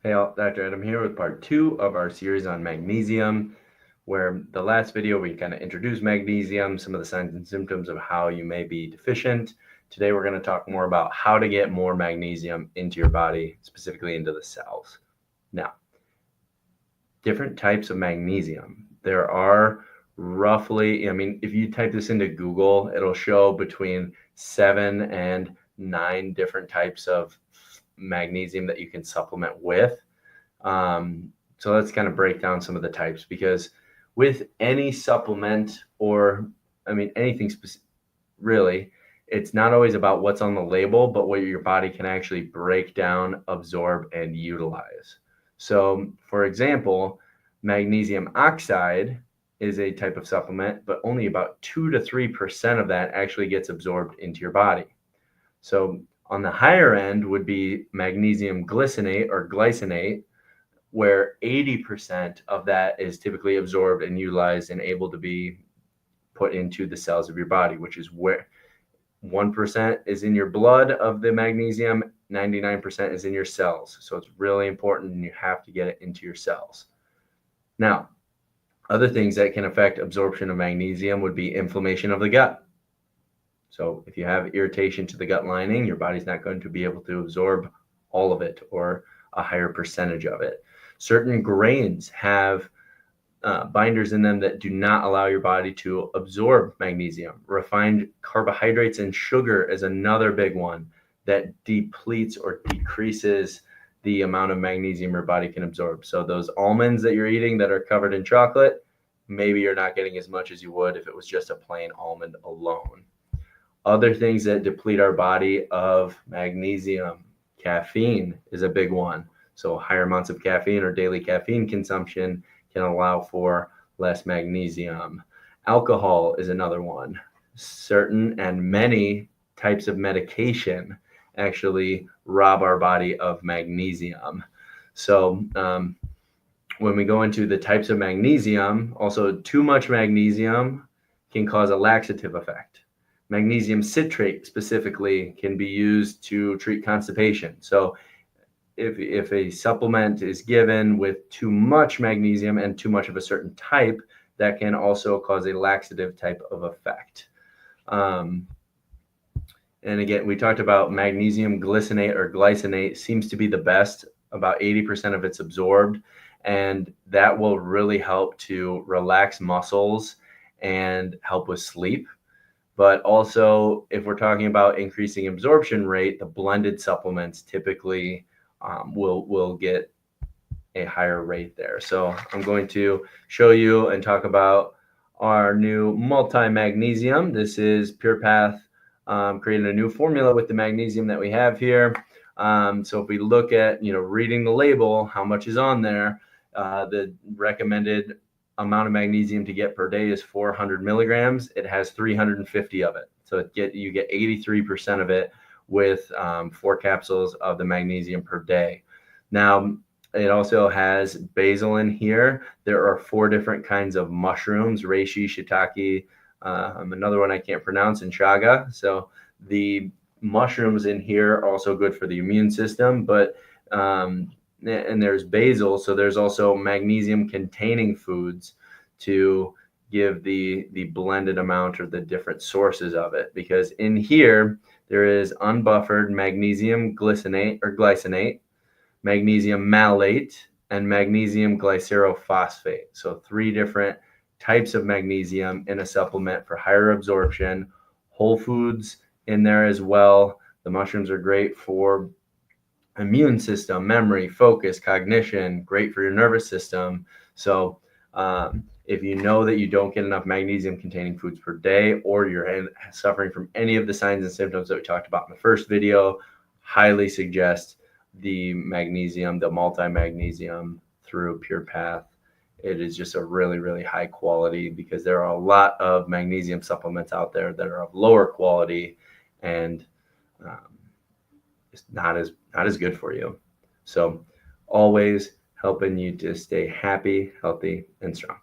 Hey all, Dr. Ed, I'm here with part 2 of our series on magnesium, where the last video we kind of introduced magnesium, some of the signs and symptoms of how you may be deficient. Today we're going to talk more about how to get more magnesium into your body, specifically into the cells. Now, different types of magnesium. There are roughly, if you type this into Google, it'll show between 7 and 9 different types of magnesium that you can supplement with. So let's kind of break down some of the types, because with any supplement or anything really, it's not always about what's on the label, but what your body can actually break down, absorb, and utilize. So for example, magnesium oxide is a type of supplement, but only about 2 to 3% of that actually gets absorbed into your body. So on the higher end would be magnesium glycinate or glycinate, where 80% of that is typically absorbed and utilized and able to be put into the cells of your body, which is where 1% is in your blood of the magnesium, 99% is in your cells. So it's really important, and you have to get it into your cells. Now, other things that can affect absorption of magnesium would be inflammation of the gut. So if you have irritation to the gut lining, your body's not going to be able to absorb all of it or a higher percentage of it. Certain grains have binders in them that do not allow your body to absorb magnesium. Refined carbohydrates and sugar is another big one that depletes or decreases the amount of magnesium your body can absorb. So those almonds that you're eating that are covered in chocolate, maybe you're not getting as much as you would if it was just a plain almond alone. Other things that deplete our body of magnesium, caffeine is a big one. So higher amounts of caffeine or daily caffeine consumption can allow for less magnesium. Alcohol is another one. Certain and many types of medication actually rob our body of magnesium. So when we go into the types of magnesium, also too much magnesium can cause a laxative effect. Magnesium citrate specifically can be used to treat constipation. So if a supplement is given with too much magnesium and too much of a certain type, that can also cause a laxative type of effect. And again, we talked about magnesium glycinate or glycinate seems to be the best. About 80% of it's absorbed, and that will really help to relax muscles and help with sleep. But also, if we're talking about increasing absorption rate, the blended supplements typically will get a higher rate there. So I'm going to show you and talk about our new multi-magnesium. This is Pure Path creating a new formula with the magnesium that we have here. So if we look at, reading the label, how much is on there, the recommended amount of magnesium to get per day is 400 milligrams. It has 350 of it. So you get 83% of it with 4 capsules of the magnesium per day. Now, it also has basil in here. There are 4 different kinds of mushrooms: reishi, shiitake, another one I can't pronounce, and chaga. So the mushrooms in here are also good for the immune system, but and there's basil, so there's also magnesium containing foods to give the blended amount or the different sources of it, because in here there is unbuffered magnesium glycinate or glycinate, magnesium malate, and magnesium glycerophosphate. So 3 different types of magnesium in a supplement for higher absorption. Whole foods in there as well. The mushrooms are great for immune system, memory, focus, cognition, great for your nervous system. So if you know that you don't get enough magnesium containing foods per day, or you're suffering from any of the signs and symptoms that we talked about in the first video, highly suggest the magnesium, the multi-magnesium through Pure Path. It is just a really, really high quality, because there are a lot of magnesium supplements out there that are of lower quality and it's not as good for you. So always helping you to stay happy, healthy, and strong.